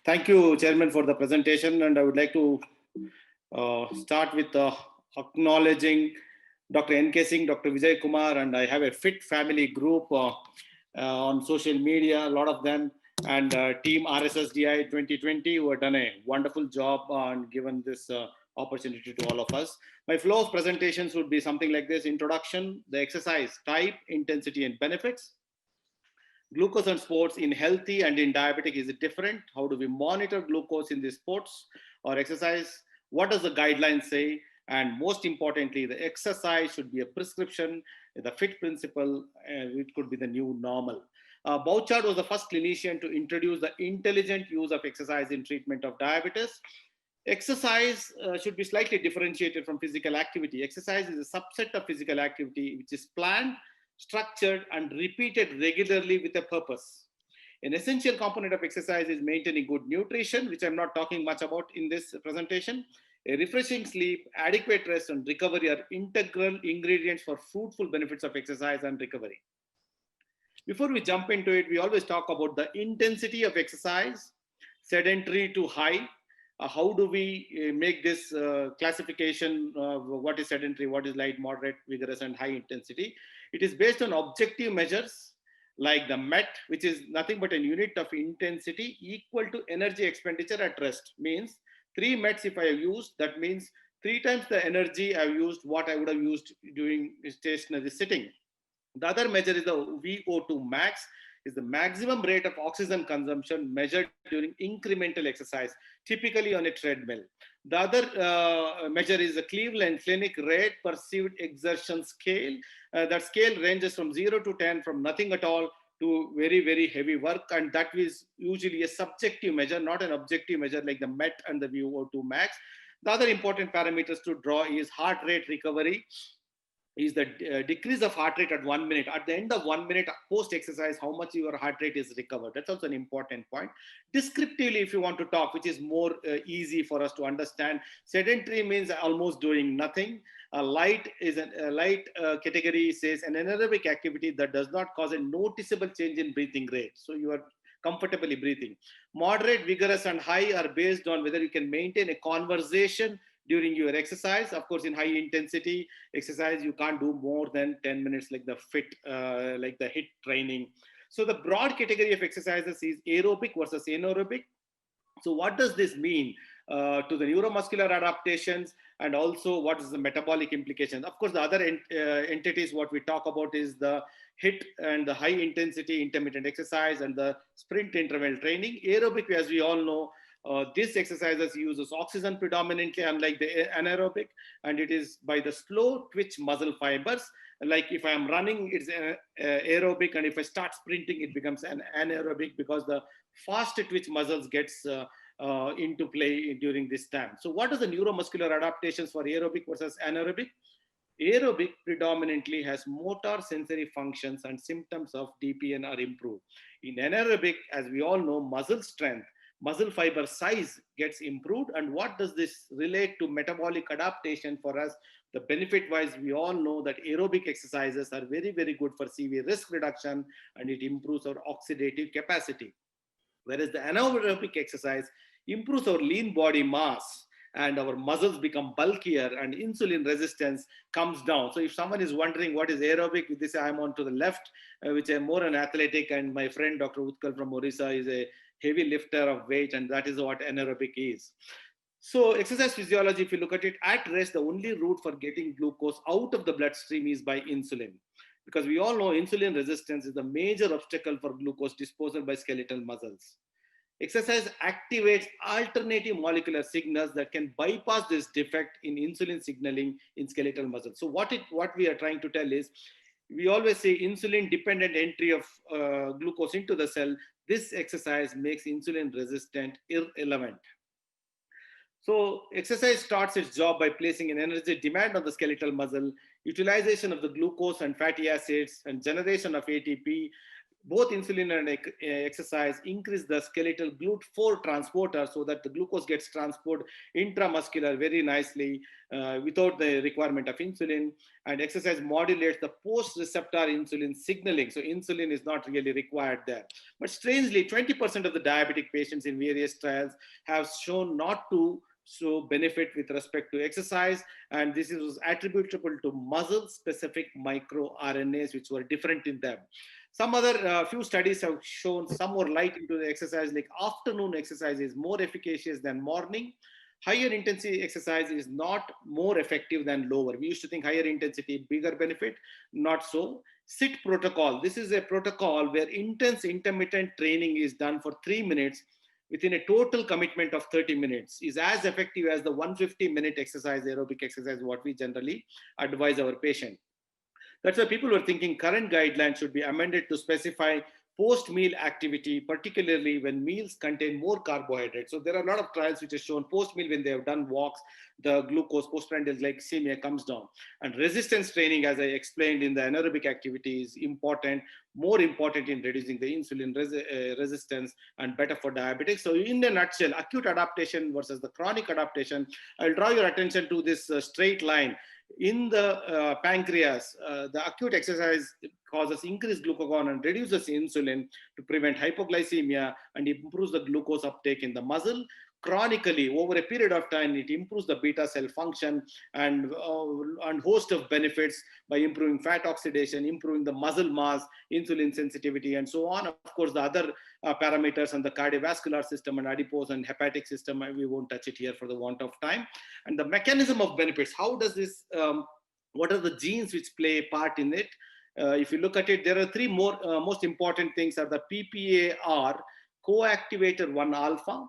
Thank you, Chairman, for the presentation. And I would like to start with acknowledging Dr. N.K. Singh, Dr. Vijay Kumar, and I have a fit family group on social media, a lot of them, and team RSSDI 2020 who have done a wonderful job and given this opportunity to all of us. My flow of presentations would be something like this: introduction, the exercise type, intensity, and benefits. Glucose and sports in healthy and in diabetic, is it different? How do we monitor glucose in the sports or exercise? What does the guidelines say? And most importantly, the exercise should be a prescription, the fit principle, it could be the new normal. Bouchard was the first clinician to introduce the intelligent use of exercise in treatment of diabetes. Exercise should be slightly differentiated from physical activity. Exercise is a subset of physical activity which is planned, structured, and repeated regularly with a purpose. An essential component of exercise is maintaining good nutrition, which I'm not talking much about in this presentation. A refreshing sleep, adequate rest, and recovery are integral ingredients for fruitful benefits of exercise and recovery. Before we jump into it, we always talk about the intensity of exercise, sedentary to high. How do we make this classification? What is sedentary, what is light, moderate, vigorous, and high intensity? It is based on objective measures like the MET, which is nothing but a unit of intensity equal to energy expenditure at rest. Means 3 METs if I have used, that means 3 times the energy I've used what I would have used during stationary sitting. The other measure is the VO2 max, is the maximum rate of oxygen consumption measured during incremental exercise, typically on a treadmill. The other measure is the Cleveland Clinic Rate Perceived Exertion Scale. That scale ranges from 0 to 10, from nothing at all to very, very heavy work. And that is usually a subjective measure, not an objective measure like the MET and the VO2 max. The other important parameters to draw is heart rate recovery, is the decrease of heart rate at 1 minute. At the end of 1 minute post exercise, how much your heart rate is recovered. That's also an important point. Descriptively, if you want to talk, which is more easy for us to understand, sedentary means almost doing nothing. A light is a light category says an anaerobic activity that does not cause a noticeable change in breathing rate. So you are comfortably breathing. Moderate, vigorous, and high are based on whether you can maintain a conversation during your exercise. Of course, in high intensity exercise, you can't do more than 10 minutes like the like the HIIT training. So the broad category of exercises is aerobic versus anaerobic. So what does this mean to the neuromuscular adaptations, and also what is the metabolic implications? Of course, the other entities what we talk about is the HIIT and the high intensity intermittent exercise and the sprint interval training. Aerobic, as we all know, this exercises uses oxygen predominantly, unlike the anaerobic, and it is by the slow twitch muscle fibers. Like if I am running, it's aerobic, and if I start sprinting, it becomes an anaerobic because the fast twitch muscles gets into play during this time. So what are the neuromuscular adaptations for aerobic versus anaerobic? Aerobic predominantly has motor sensory functions and symptoms of DPN are improved. In anaerobic, as we all know, muscle strength, muscle fiber size gets improved. And what does this relate to metabolic adaptation for us? The benefit wise, we all know that aerobic exercises are very, very good for CV risk reduction, and it improves our oxidative capacity. Whereas the anaerobic exercise improves our lean body mass, and our muscles become bulkier and insulin resistance comes down. So if someone is wondering what is aerobic, this I'm on to the left, which I'm more an athletic, and my friend Dr. Utkal from Orissa is a heavy lifter of weight, and that is what anaerobic is. So exercise physiology, if you look at it, at rest, the only route for getting glucose out of the bloodstream is by insulin. Because we all know insulin resistance is the major obstacle for glucose disposal by skeletal muscles. Exercise activates alternative molecular signals that can bypass this defect in insulin signaling in skeletal muscles. So what we are trying to tell is, we always say insulin dependent entry of glucose into the cell. This exercise makes insulin resistant irrelevant. So exercise starts its job by placing an energy demand on the skeletal muscle, utilization of the glucose and fatty acids, and generation of ATP both insulin and exercise increase the skeletal GLUT4 transporter so that the glucose gets transported intramuscular very nicely without the requirement of insulin. And exercise modulates the post-receptor insulin signaling. So insulin is not really required there. But strangely, 20% of the diabetic patients in various trials have shown not to show benefit with respect to exercise, and this was attributable to muscle specific microRNAs which were different in them. Some other few studies have shown some more light into the exercise, like afternoon exercise is more efficacious than morning. Higher intensity exercise is not more effective than lower. We used to think higher intensity, bigger benefit, not so. SIT protocol. This is a protocol where intense intermittent training is done for 3 minutes within a total commitment of 30 minutes, is as effective as the 150-minute exercise, aerobic exercise, what we generally advise our patient. That's why people were thinking current guidelines should be amended to specify post-meal activity, particularly when meals contain more carbohydrates. So there are a lot of trials which have shown post-meal, when they have done walks, the glucose, postprandial glycemia comes down. And resistance training, as I explained in the anaerobic activity, is important, more important in reducing the insulin resistance and better for diabetics. So in a nutshell, acute adaptation versus the chronic adaptation, I'll draw your attention to this straight line. In the pancreas, the acute exercise causes increased glucagon and reduces insulin to prevent hypoglycemia and improves the glucose uptake in the muscle. Chronically, over a period of time, it improves the beta cell function and host of benefits by improving fat oxidation, improving the muscle mass, insulin sensitivity, and so on. Of course, the other parameters and the cardiovascular system and adipose and hepatic system, we won't touch it here for the want of time. And the mechanism of benefits, how does this, what are the genes which play a part in it? If you look at it, there are three most important things are the PPAR, coactivator 1 alpha,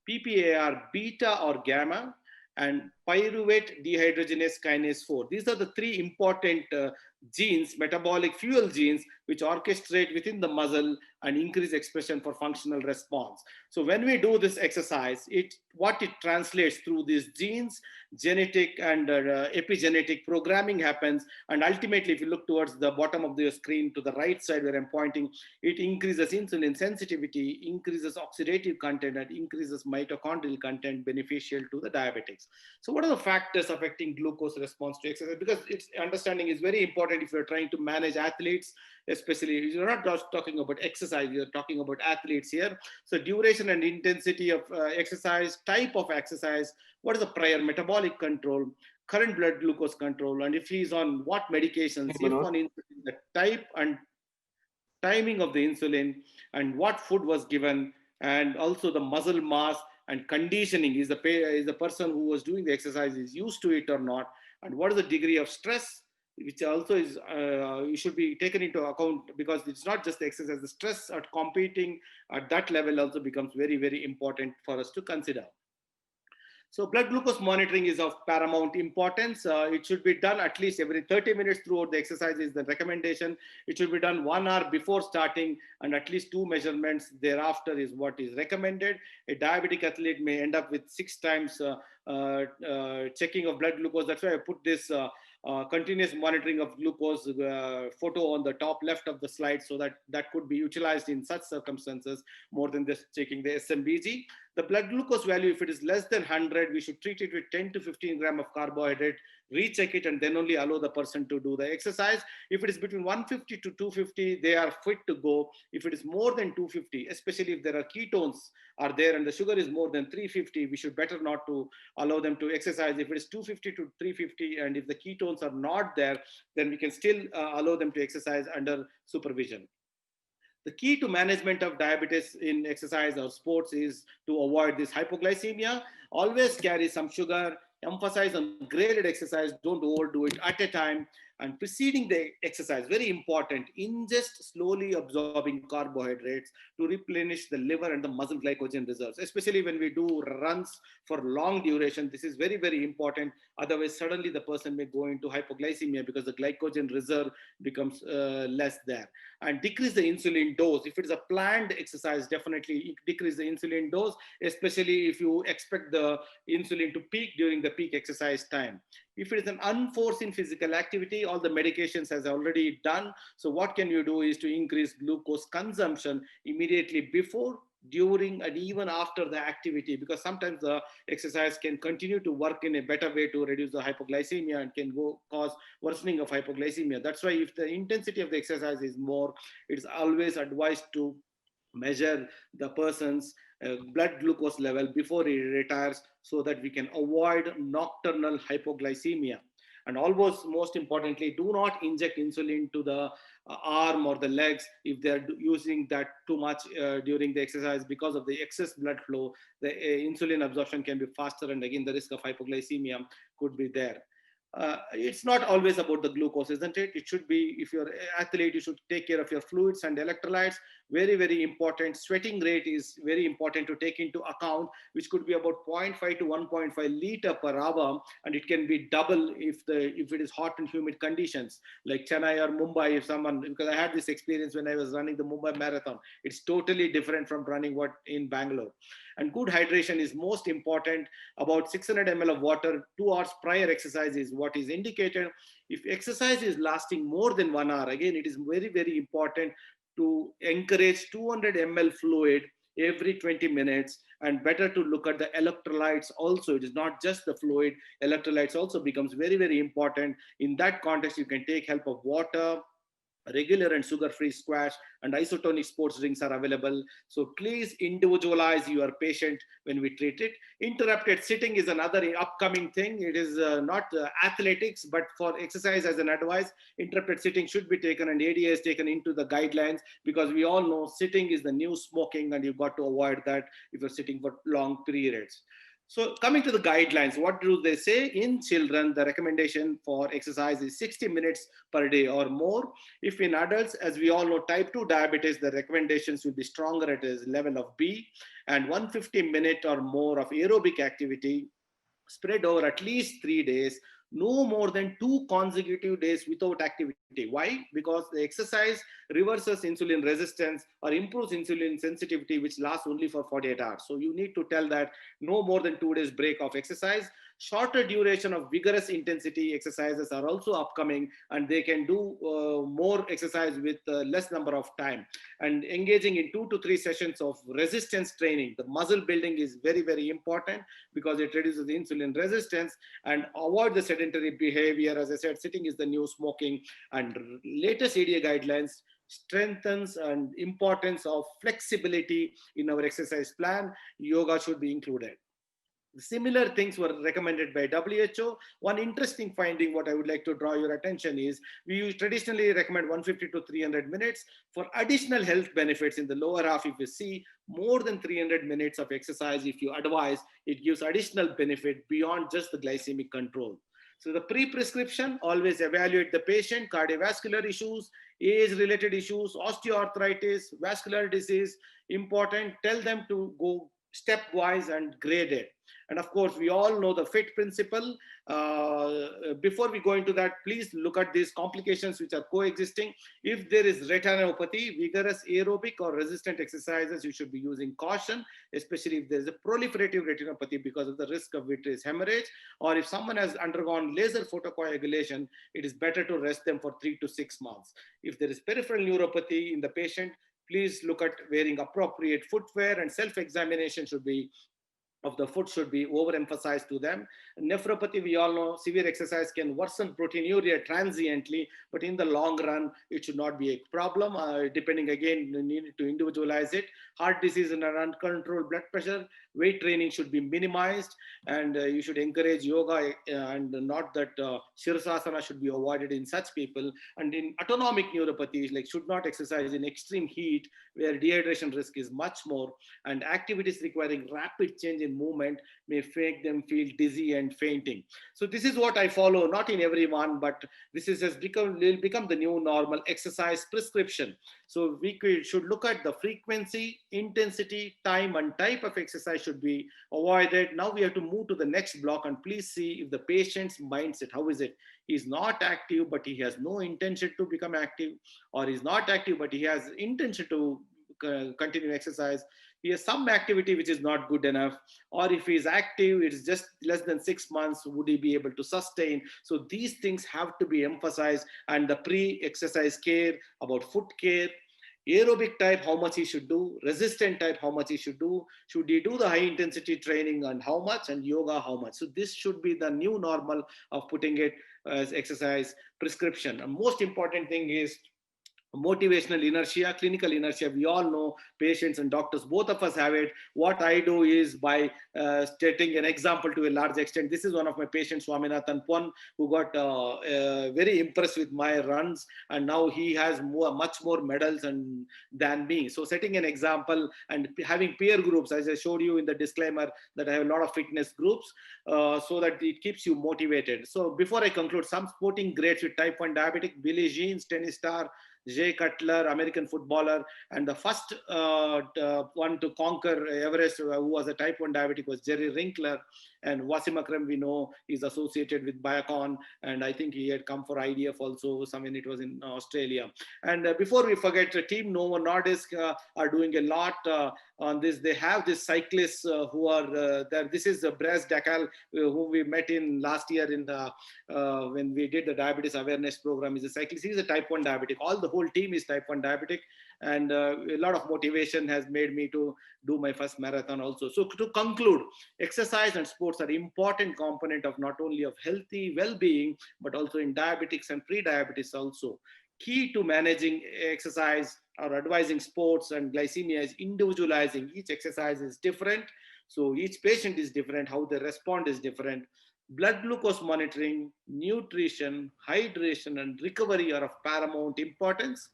PPAR beta or gamma, and pyruvate dehydrogenase kinase 4. These are the three important genes, metabolic fuel genes, which orchestrate within the muscle and increase expression for functional response. So when we do this exercise, what it translates through these genes, genetic and epigenetic programming happens. And ultimately, if you look towards the bottom of the screen to the right side where I'm pointing, it increases insulin sensitivity, increases oxidative content, and increases mitochondrial content beneficial to the diabetics. So what are the factors affecting glucose response to exercise? Because its understanding is very important if you're trying to manage athletes, especially you're not just talking about exercise, you're talking about athletes here. So duration and intensity of exercise, type of exercise, what is the prior metabolic control, current blood glucose control, and if he's on what medications, if on insulin, the type and timing of the insulin, and what food was given, and also the muscle mass and conditioning. Is the person who was doing the exercise is used to it or not, and what is the degree of stress, which also is should be taken into account, because it's not just the exercise, the stress at competing at that level also becomes very, very important for us to consider. So blood glucose monitoring is of paramount importance. It should be done at least every 30 minutes throughout the exercise is the recommendation. It should be done 1 hour before starting, and at least 2 measurements thereafter is what is recommended. A diabetic athlete may end up with 6 times checking of blood glucose. That's why I put this continuous monitoring of glucose photo on the top left of the slide, so that could be utilized in such circumstances more than just checking the SMBG. The blood glucose value, if it is less than 100, we should treat it with 10 to 15 grams of carbohydrate, recheck it, and then only allow the person to do the exercise. If it is between 150 to 250, they are fit to go. If it is more than 250, especially if there are ketones are there and the sugar is more than 350, we should better not to allow them to exercise. If it is 250 to 350, and if the ketones are not there, then we can still allow them to exercise under supervision. The key to management of diabetes in exercise or sports is to avoid this hypoglycemia. Always carry some sugar. Emphasize on graded exercise. Don't overdo it at a time. And preceding the exercise, very important, ingest slowly absorbing carbohydrates to replenish the liver and the muscle glycogen reserves, especially when we do runs for long duration. This is very, very important. Otherwise, suddenly the person may go into hypoglycemia because the glycogen reserve becomes less there. And decrease the insulin dose. If it is a planned exercise, definitely decrease the insulin dose, especially if you expect the insulin to peak during the peak exercise time. If it is an unforeseen physical activity, all the medications has already done. So what can you do is to increase glucose consumption immediately before, during, and even after the activity, because sometimes the exercise can continue to work in a better way to reduce the hypoglycemia and can cause worsening of hypoglycemia. That's why if the intensity of the exercise is more, it's always advised to measure the person's blood glucose level before he retires, so that we can avoid nocturnal hypoglycemia. And almost most importantly, do not inject insulin to the arm or the legs if they're using that too much during the exercise. Because of the excess blood flow, the insulin absorption can be faster, and again the risk of hypoglycemia could be there. It's not always about the glucose, isn't it? It should be, if you're an athlete, you should take care of your fluids and electrolytes. Very, very important. Sweating rate is very important to take into account, which could be about 0.5 to 1.5 liter per hour, and it can be double if it is hot and humid conditions like Chennai or Mumbai. If someone, because I had this experience when I was running the Mumbai marathon, it's totally different from running what in Bangalore. And good hydration is most important. About 600 ml of water 2 hours prior exercise is what is indicated. If exercise is lasting more than 1 hour, again, it is very, very important to encourage 200 ml fluid every 20 minutes, and better to look at the electrolytes also. It is not just the fluid, electrolytes also becomes very, very important. In that context, you can take help of water. Regular and sugar-free squash and isotonic sports drinks are available. So please individualize your patient when we treat it. Interrupted sitting is another upcoming thing. It is not athletics, but for exercise as an advice, interrupted sitting should be taken, and ADA is taken into the guidelines, because we all know sitting is the new smoking, and you've got to avoid that if you're sitting for long periods. So coming to the guidelines, what do they say? In children, the recommendation for exercise is 60 minutes per day or more. If in adults, as we all know, type 2 diabetes, the recommendations will be stronger at a level of B, and 150-minute or more of aerobic activity spread over at least 3 days, no more than 2 consecutive days without activity. Why? Because the exercise reverses insulin resistance or improves insulin sensitivity, which lasts only for 48 hours. So you need to tell that no more than 2 days break of exercise. Shorter duration of vigorous intensity exercises are also upcoming, and they can do more exercise with less number of time. And engaging in 2 to 3 sessions of resistance training, the muscle building is very, very important, because it reduces the insulin resistance. And avoid the sedentary behavior. As I said, sitting is the new smoking, and latest ADA guidelines strengthens and importance of flexibility in our exercise plan. Yoga should be included. Similar things were recommended by WHO. One interesting finding, what I would like to draw your attention is, we traditionally recommend 150 to 300 minutes. For additional health benefits in the lower half, if you see more than 300 minutes of exercise, if you advise, it gives additional benefit beyond just the glycemic control. So the pre-prescription, always evaluate the patient, cardiovascular issues, age-related issues, osteoarthritis, vascular disease, important. Tell them to go stepwise and graded. And of course, we all know the FIT principle. Before we go into that, please look at these complications which are coexisting. If there is retinopathy, vigorous aerobic or resistant exercises, you should be using caution, especially if there's a proliferative retinopathy because of the risk of vitreous hemorrhage. Or if someone has undergone laser photocoagulation, it is better to rest them for 3 to 6 months. If there is peripheral neuropathy in the patient, please look at wearing appropriate footwear, and self-examination should be of the foot should be overemphasized to them. Nephropathy, we all know severe exercise can worsen proteinuria transiently, but in the long run, it should not be a problem. Depending, again, you need to individualize it. Heart disease and uncontrolled blood pressure, weight training should be minimized, and you should encourage yoga, and not that Shirsasana should be avoided in such people. And in autonomic neuropathies, like should not exercise in extreme heat, where dehydration risk is much more, and activities requiring rapid change in movement may make them feel dizzy and fainting. So this is what I follow, not in everyone, but this has become the new normal exercise prescription. So we should look at the frequency, intensity, time, and type of exercise should be avoided. Now we have to move to the next block, and please see if the patient's mindset, how is it? He's not active, but he has no intention to become active, or he's not active, but he has intention to continue exercise. he has some activity which is not good enough, or if he is active, it's just less than 6 months, would he be able to sustain? So these things have to be emphasized, and the pre-exercise care, about foot care, aerobic type, how much he should do, resistant type, how much he should he do the high intensity training and how much, and yoga how much. So this should be the new normal of putting it as exercise prescription. And most important thing is motivational inertia, clinical inertia. We all know, patients and doctors, both of us have it. What I do is, by stating an example to a large extent, this is one of my patients, Swaminathan Pon, who got very impressed with my runs, and now he has much more medals than me. So setting an example and having peer groups, as I showed you in the disclaimer, that I have a lot of fitness groups, so that it keeps you motivated. So before I conclude, some sporting greats with type 1 diabetic: Billie Jean, tennis star; Jay Cutler, American footballer; and the first one to conquer Everest, who was a type 1 diabetic, was Jerry Winkler. And Wasim Akram, we know, is associated with Biocon, and I think he had come for IDF also, when it was in Australia. And before we forget, Team Novo Nordisk are doing a lot on this. They have these cyclists who are there. This is Braz Dakal, whom we met in last year in the when we did the diabetes awareness program. He's a cyclist. He's a type 1 diabetic. All the whole team is type 1 diabetic, and a lot of motivation has made me to do my first marathon also. So to conclude, exercise and sports are important component of not only of healthy well-being, but also in diabetics and pre-diabetes also. Key to managing exercise or advising sports and glycemia is individualizing. Each exercise is different, so each patient is different, how they respond is different. Blood glucose monitoring, nutrition, hydration, and recovery are of paramount importance.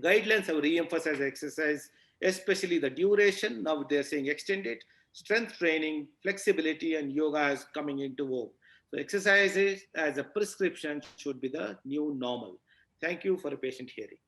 Guidelines have re-emphasized exercise, especially the duration. Now they're saying extend it. Strength training, flexibility, and yoga is coming into vogue. So exercises as a prescription should be the new normal. Thank you for a patient hearing.